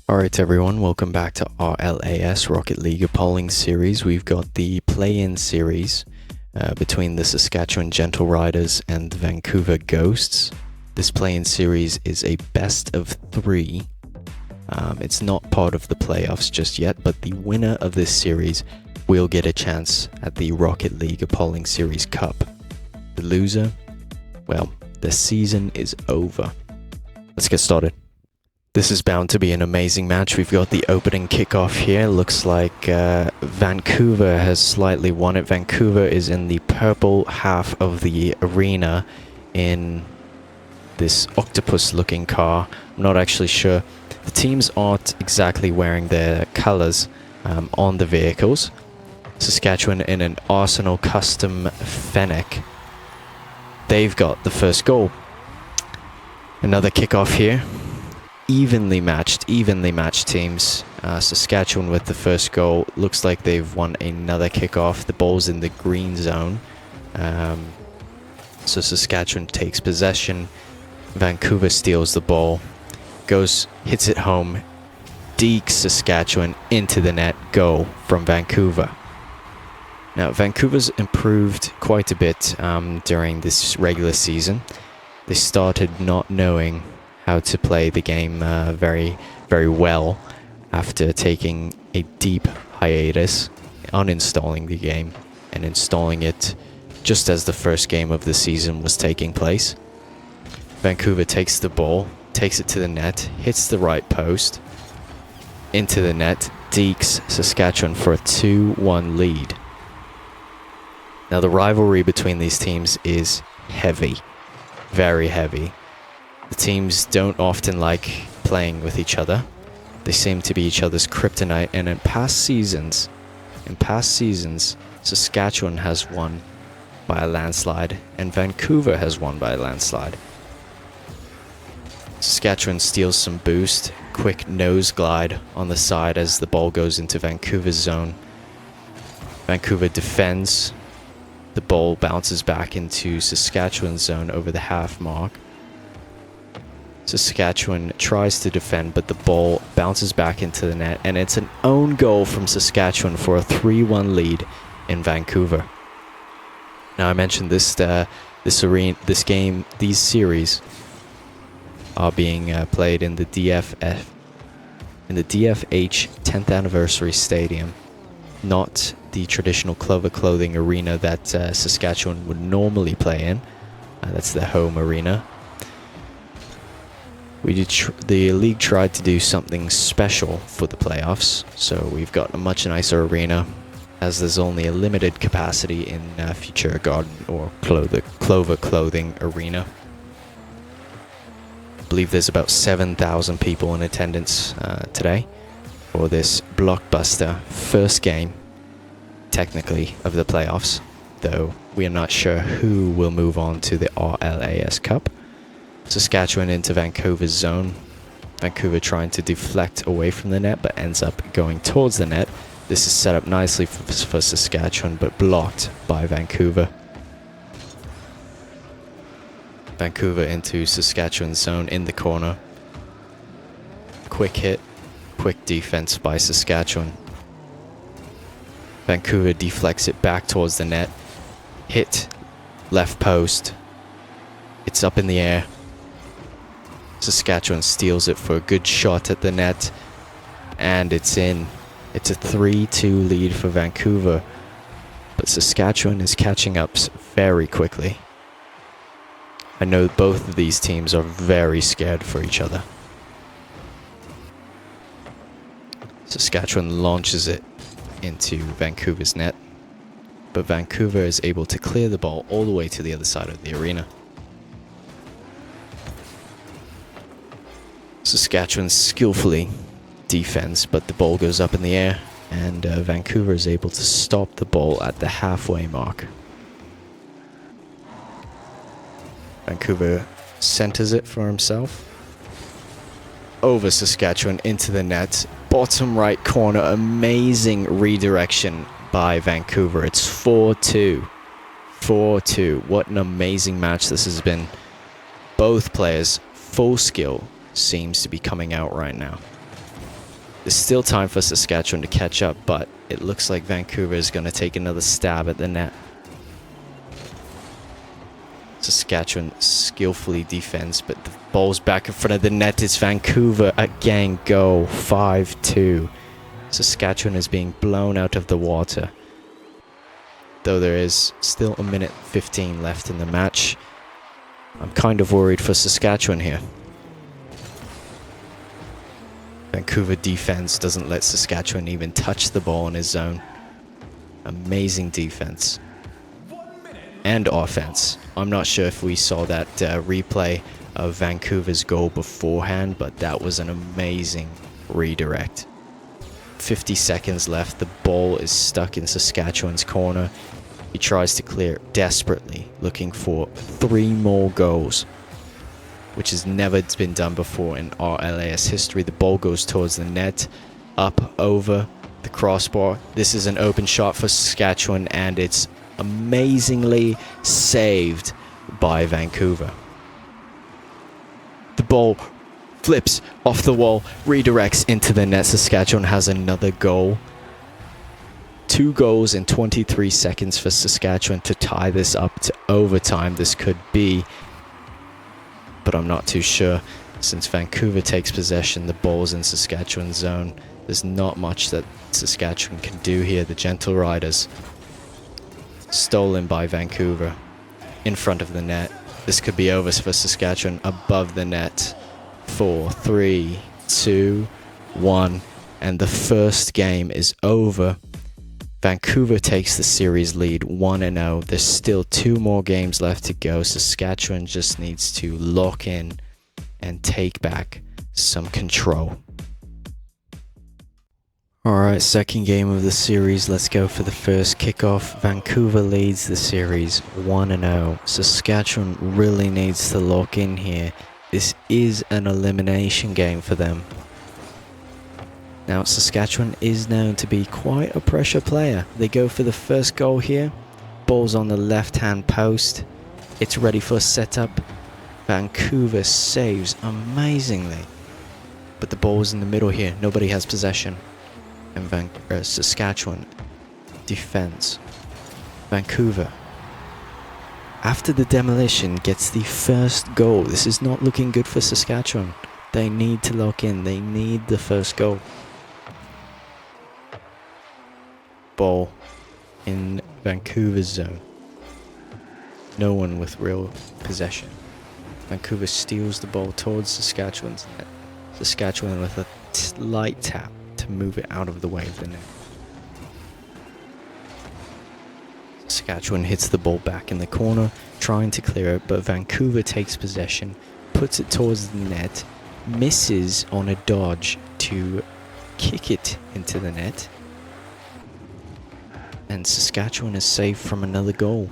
Alright everyone, welcome back to RLAS Rocket League Polling Series. We've got the play-in series between the Saskatchewan Gentleriders and the Vancouver Ghosts. This play-in series is a best of 3. It's not part of the playoffs just yet, but the winner of this series will get a chance at the Rocket League Polling Series Cup. The loser, well, the season is over. Let's get started. This is bound to be an amazing match. We've got the opening kickoff here. Looks like Vancouver has slightly won it. Vancouver is in the purple half of the arena in this octopus-looking car. I'm not actually sure. The teams aren't exactly wearing their colors on the vehicles. Saskatchewan in an Arsenal custom Fennec. They've got the first goal. Another kickoff here. Evenly matched teams. Saskatchewan with the first goal. Looks like they've won another kickoff. The ball's in the green zone. So Saskatchewan takes possession. Vancouver steals the ball. Hits it home. Dekes Saskatchewan into the net. Goal from Vancouver. Now, Vancouver's improved quite a bit during this regular season. They started not knowing how to play the game very well after taking a deep hiatus, uninstalling the game and installing it just as the first game of the season was taking place. Vancouver takes the ball, takes it to the net, hits the right post, into the net, dekes Saskatchewan for a 2-1 lead. Now the rivalry between these teams is heavy, very heavy. The teams don't often like playing with each other. They seem to be each other's kryptonite, and in past seasons, Saskatchewan has won by a landslide, and Vancouver has won by a landslide. Saskatchewan steals some boost, quick nose glide on the side as the ball goes into Vancouver's zone. Vancouver defends. The ball bounces back into Saskatchewan's zone over the half mark. Saskatchewan tries to defend, but the ball bounces back into the net, and it's an own goal from Saskatchewan for a 3-1 lead in Vancouver. Now, I mentioned these series are being played in the DFH 10th Anniversary Stadium, not the traditional Clover Clothing arena that Saskatchewan would normally play in. That's the home arena. The league tried to do something special for the playoffs, so we've got a much nicer arena, as there's only a limited capacity in Future Garden or Clover Clothing Arena. I believe there's about 7,000 people in attendance today for this blockbuster first game, technically, of the playoffs, though we are not sure who will move on to the RLAS Cup. Saskatchewan into Vancouver's zone. Vancouver trying to deflect away from the net, but ends up going towards the net. This is set up nicely for Saskatchewan, but blocked by Vancouver. Vancouver into Saskatchewan's zone in the corner. Quick hit, quick defense by Saskatchewan. Vancouver deflects it back towards the net. Hit, left post. It's up in the air. Saskatchewan steals it for a good shot at the net, and it's in. It's a 3-2 lead for Vancouver, but Saskatchewan is catching up very quickly. I know both of these teams are very scared for each other. Saskatchewan launches it into Vancouver's net, but Vancouver is able to clear the ball all the way to the other side of the arena. Saskatchewan skillfully defends, but the ball goes up in the air, and Vancouver is able to stop the ball at the halfway mark. Vancouver centers it for himself. Over Saskatchewan into the net. Bottom right corner. Amazing redirection by Vancouver. It's 4-2. 4-2. What an amazing match this has been. Both players, full skill, seems to be coming out right now. There's still time for Saskatchewan to catch up, but it looks like Vancouver is going to take another stab at the net. Saskatchewan skillfully defends, but the ball's back in front of the net. It's Vancouver again. Go 5-2. Saskatchewan is being blown out of the water. Though there is still a minute 15 left in the match. I'm kind of worried for Saskatchewan here. Vancouver defense doesn't let Saskatchewan even touch the ball in his zone. Amazing defense. And offense. I'm not sure if we saw that replay of Vancouver's goal beforehand, but that was an amazing redirect. 50 seconds left. The ball is stuck in Saskatchewan's corner. He tries to clear it desperately, looking for 3 more goals, which has never been done before in RLAS history. The ball goes towards the net, up over the crossbar. This is an open shot for Saskatchewan, and it's amazingly saved by Vancouver. The ball flips off the wall, redirects into the net. Saskatchewan has another goal. 2 goals in 23 seconds for Saskatchewan to tie this up to overtime. This could be, but I'm not too sure. Since Vancouver takes possession, the ball's in Saskatchewan's zone. There's not much that Saskatchewan can do here. The Gentleriders, stolen by Vancouver, in front of the net. This could be over for Saskatchewan, above the net. 4, 3, 2, 1, and the first game is over. Vancouver takes the series lead 1-0. There's still 2 more games left to go. Saskatchewan just needs to lock in and take back some control. Alright, second game of the series. Let's go for the first kickoff. Vancouver leads the series 1-0. Saskatchewan really needs to lock in here. This is an elimination game for them. Now, Saskatchewan is known to be quite a pressure player. They go for the first goal here. Ball's on the left-hand post. It's ready for a setup. Vancouver saves amazingly. But the ball's in the middle here. Nobody has possession. And Saskatchewan defends. Vancouver, after the demolition, gets the first goal. This is not looking good for Saskatchewan. They need to lock in. They need the first goal. Ball in Vancouver's zone. No one with real possession. Vancouver steals the ball towards Saskatchewan's net. Saskatchewan with a light tap to move it out of the way of the net. Saskatchewan hits the ball back in the corner, trying to clear it, but Vancouver takes possession, puts it towards the net, misses on a dodge to kick it into the net, and Saskatchewan is saved from another goal.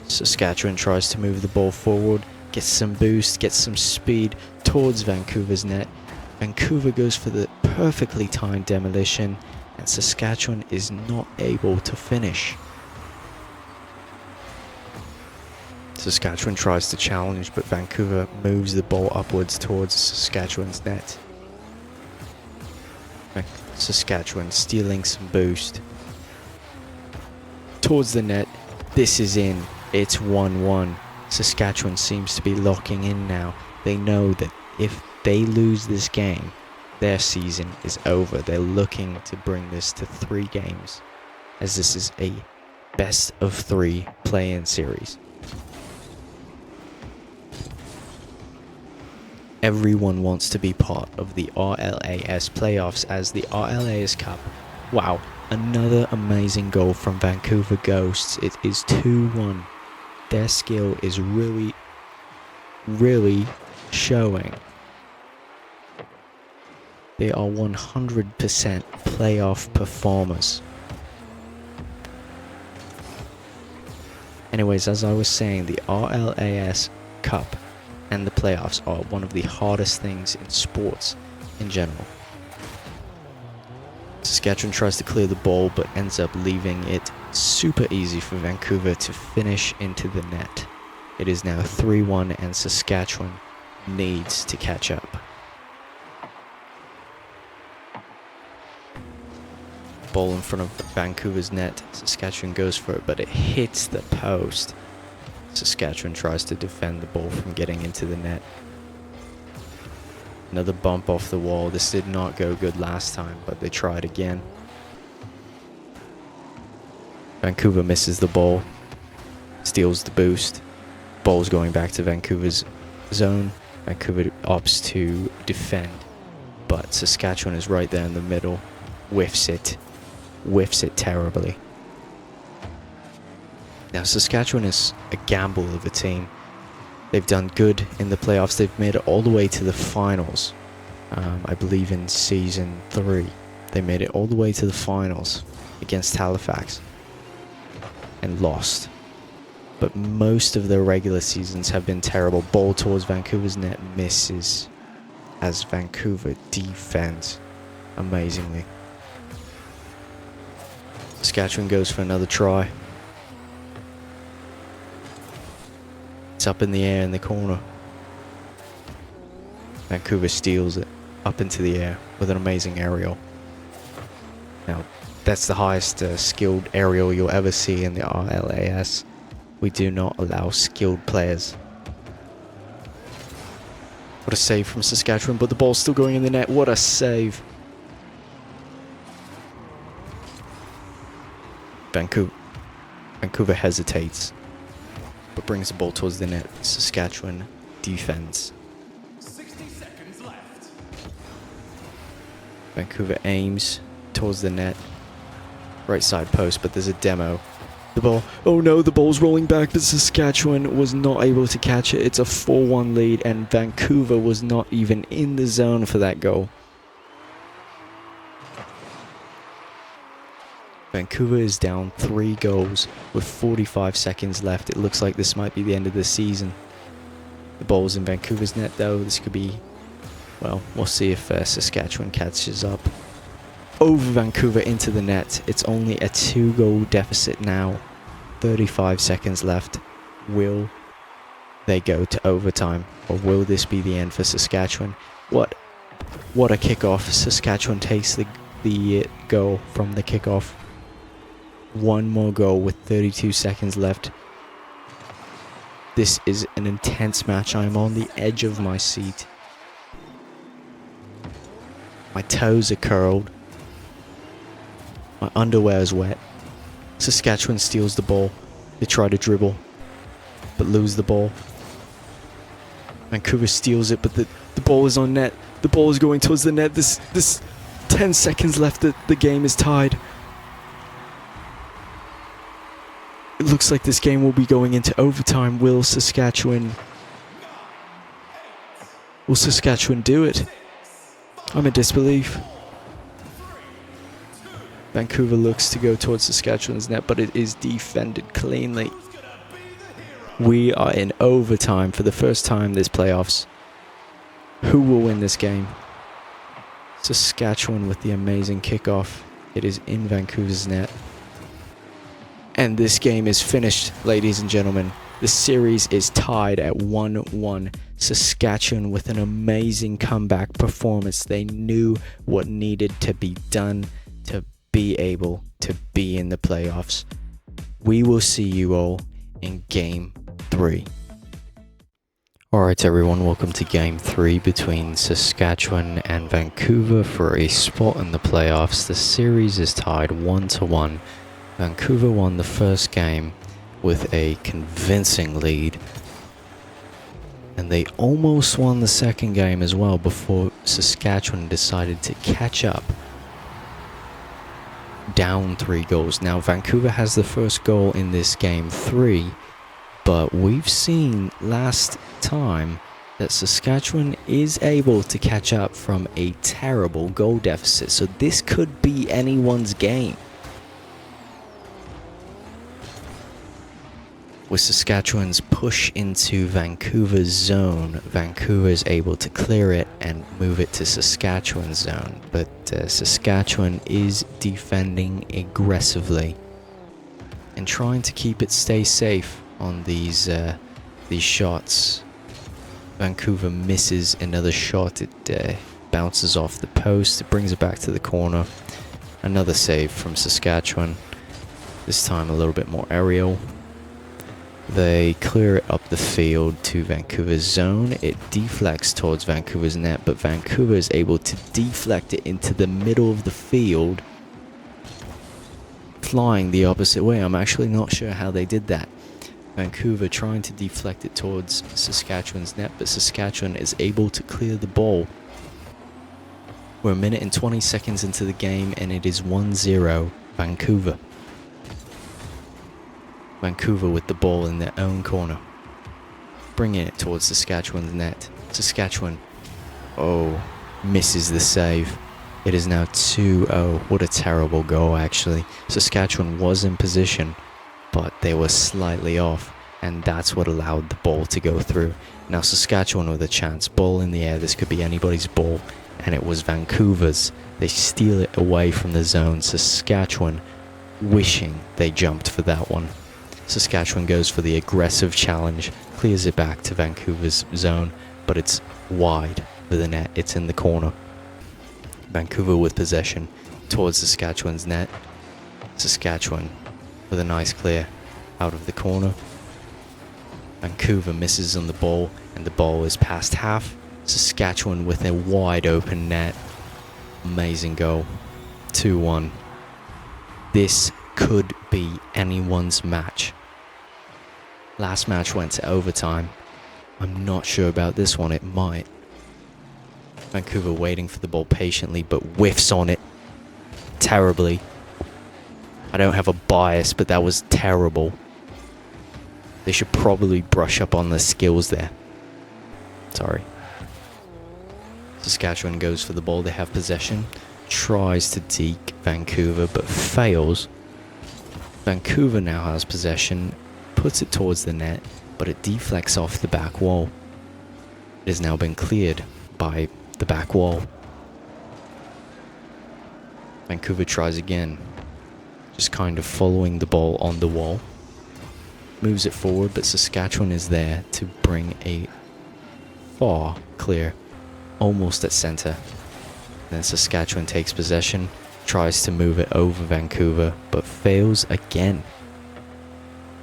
Saskatchewan tries to move the ball forward, gets some boost, gets some speed towards Vancouver's net. Vancouver goes for the perfectly timed demolition, and Saskatchewan is not able to finish. Saskatchewan tries to challenge, but Vancouver moves the ball upwards towards Saskatchewan's net. Saskatchewan stealing some boost towards the net. This is in. It's 1-1. Saskatchewan seems to be locking in now. They know that if they lose this game, their season is over. They're looking to bring this to 3 games, as this is a best of 3 play-in series. Everyone wants to be part of the RLAS playoffs as the RLAS Cup. Wow, another amazing goal from Vancouver Ghosts. It is 2-1. Their skill is really showing. They are 100% playoff performers. Anyways, as I was saying, the RLAS Cup and the playoffs are one of the hardest things in sports in general. Saskatchewan tries to clear the ball but ends up leaving it super easy for Vancouver to finish into the net. It is now 3-1 and Saskatchewan needs to catch up. Ball in front of Vancouver's net. Saskatchewan goes for it, but it hits the post. Saskatchewan tries to defend the ball from getting into the net. Another bump off the wall. This did not go good last time, but they tried again. Vancouver misses the ball. Steals the boost. Ball's going back to Vancouver's zone. Vancouver opts to defend, but Saskatchewan is right there in the middle. Whiffs it terribly. Now Saskatchewan is a gamble of a team. They've done good in the playoffs. They've made it all the way to the finals. I believe in season 3 they made it all the way to the finals against Halifax and lost. But most of their regular seasons have been terrible. Ball towards Vancouver's net, misses as Vancouver defends amazingly. Saskatchewan goes for another try. It's up in the air in the corner. Vancouver steals it up into the air with an amazing aerial. Now, that's the highest skilled aerial you'll ever see in the RLAS. We do not allow skilled players. What a save from Saskatchewan, but the ball's still going in the net. What a save. Vancouver hesitates, but brings the ball towards the net. Saskatchewan defends. 60 seconds left. Vancouver aims towards the net. Right side post, but there's a demo. The ball, oh no, the ball's rolling back, but Saskatchewan was not able to catch it. It's a 4-1 lead, and Vancouver was not even in the zone for that goal. Vancouver is down 3 goals with 45 seconds left. It looks like this might be the end of the season. The ball's in Vancouver's net though. This could be, well, we'll see if Saskatchewan catches up. Over Vancouver into the net. It's only a 2-goal deficit now. 35 seconds left. Will they go to overtime, or will this be the end for Saskatchewan? What a kickoff. Saskatchewan takes the goal from the kickoff. One more goal with 32 seconds left. This is an intense match. I'm on the edge of my seat. My toes are curled. My underwear is wet. Saskatchewan steals the ball. They try to dribble, but lose the ball. Vancouver steals it, but the ball is on net. The ball is going towards the net. This 10 seconds left. The game is tied. It looks like this game will be going into overtime. Will Saskatchewan do it? I'm in disbelief. Vancouver looks to go towards Saskatchewan's net, but it is defended cleanly. We are in overtime for the first time this playoffs. Who will win this game? Saskatchewan with the amazing kickoff. It is in Vancouver's net. And this game is finished, ladies and gentlemen. The series is tied at 1-1. Saskatchewan with an amazing comeback performance. They knew what needed to be done to be able to be in the playoffs. We will see you all in Game 3. Alright everyone, welcome to Game 3 between Saskatchewan and Vancouver for a spot in the playoffs. The series is tied 1-1. Vancouver won the first game with a convincing lead, and they almost won the second game as well before Saskatchewan decided to catch up, down 3 goals. Now Vancouver has the first goal in this game 3, but we've seen last time that Saskatchewan is able to catch up from a terrible goal deficit, so this could be anyone's game. With Saskatchewan's push into Vancouver's zone, Vancouver is able to clear it and move it to Saskatchewan's zone. But Saskatchewan is defending aggressively and trying to keep it stay safe on these shots. Vancouver misses another shot. It bounces off the post. It brings it back to the corner. Another save from Saskatchewan. This time a little bit more aerial. They clear it up the field to Vancouver's zone. It deflects towards Vancouver's net, but Vancouver is able to deflect it into the middle of the field, flying the opposite way. I'm actually not sure how they did that. Vancouver trying to deflect it towards Saskatchewan's net, but Saskatchewan is able to clear the ball. We're a minute and 20 seconds into the game, and it is 1-0 Vancouver. Vancouver with the ball in their own corner, bringing it towards Saskatchewan's net. Saskatchewan, misses the save. It is now 2-0. What a terrible goal, actually. Saskatchewan was in position, but they were slightly off, and that's what allowed the ball to go through. Now Saskatchewan with a chance. Ball in the air. This could be anybody's ball, and it was Vancouver's. They steal it away from the zone. Saskatchewan wishing they jumped for that one. Saskatchewan goes for the aggressive challenge, clears it back to Vancouver's zone, but it's wide for the net. It's in the corner. Vancouver with possession towards Saskatchewan's net. Saskatchewan with a nice clear out of the corner. Vancouver misses on the ball, and the ball is past half. Saskatchewan with a wide open net. Amazing goal. 2-1. This could be anyone's match. Last match went to overtime. I'm not sure about this one. It might. Vancouver waiting for the ball patiently, but whiffs on it terribly. I don't have a bias, but that was terrible. They should probably brush up on their skills there. Sorry. Saskatchewan goes for the ball. They have possession. Tries to deke Vancouver, but fails. Vancouver now has possession. Puts it towards the net, but it deflects off the back wall. It has now been cleared by the back wall. Vancouver tries again, just kind of following the ball on the wall. Moves it forward, but Saskatchewan is there to bring a far clear, almost at center. Then Saskatchewan takes possession, tries to move it over Vancouver, but fails again.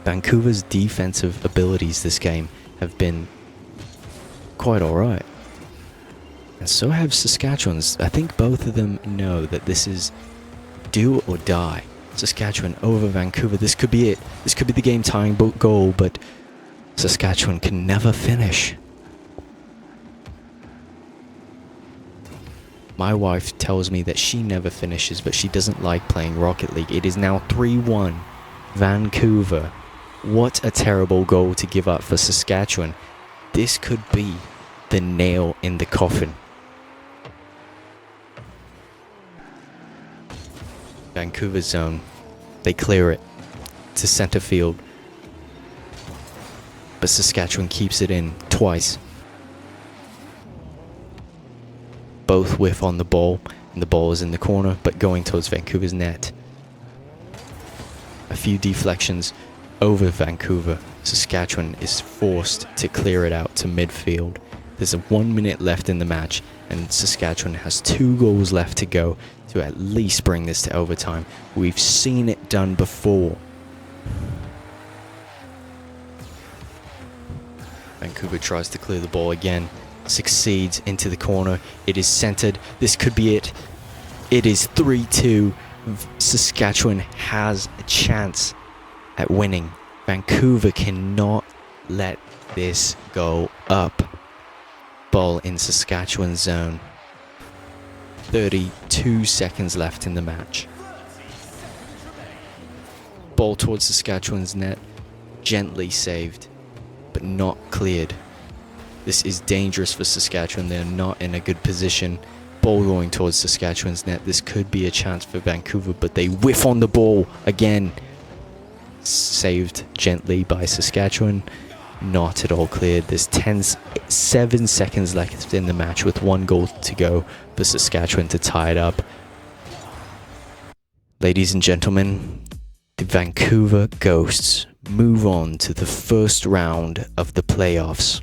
Vancouver's defensive abilities this game have been quite alright. And so have Saskatchewan's. I think both of them know that this is do or die. Saskatchewan over Vancouver. This could be it. This could be the game tying goal, but Saskatchewan can never finish. My wife tells me that she never finishes, but she doesn't like playing Rocket League. It is now 3-1 Vancouver. What a terrible goal to give up for Saskatchewan. This could be the nail in the coffin. Vancouver zone. They clear it to center field, but Saskatchewan keeps it in twice. Both whiff on the ball, and the ball is in the corner, but going towards Vancouver's net. A few deflections over Vancouver. Saskatchewan is forced to clear it out to midfield. There's 1 minute left in the match, and Saskatchewan has 2 goals left to go to at least bring this to overtime. We've seen it done before. Vancouver tries to clear the ball again, succeeds into the corner. It is centered. This could be it. It is 3-2. Saskatchewan has a chance at winning. Vancouver cannot let this go up. Ball in Saskatchewan zone. 32 seconds left in the match. Ball towards Saskatchewan's net. Gently saved, but not cleared. This is dangerous for Saskatchewan. They're not in a good position. Ball going towards Saskatchewan's net. This could be a chance for Vancouver, but they whiff on the ball again. Saved gently by Saskatchewan. Not at all cleared. There's 7 seconds left in the match with 1 goal to go for Saskatchewan to tie it up. Ladies and gentlemen, the Vancouver Ghosts move on to the first round of the playoffs.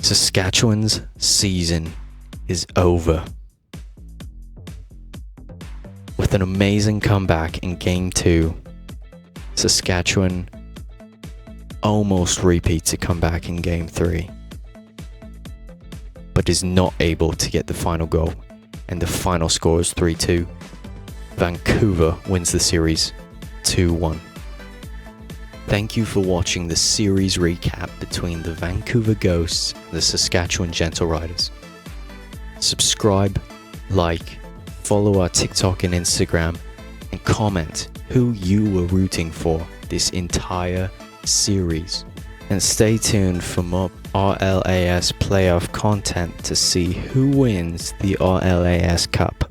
Saskatchewan's season is over. With an amazing comeback in Game 2, Saskatchewan almost repeats a comeback in Game 3, but is not able to get the final goal, and the final score is 3-2. Vancouver wins the series 2-1. Thank you for watching the series recap between the Vancouver Ghosts and the Saskatchewan Gentleriders. Subscribe, like, follow our TikTok and Instagram, and comment who you were rooting for this entire series. And stay tuned for more RLAS playoff content to see who wins the RLAS Cup.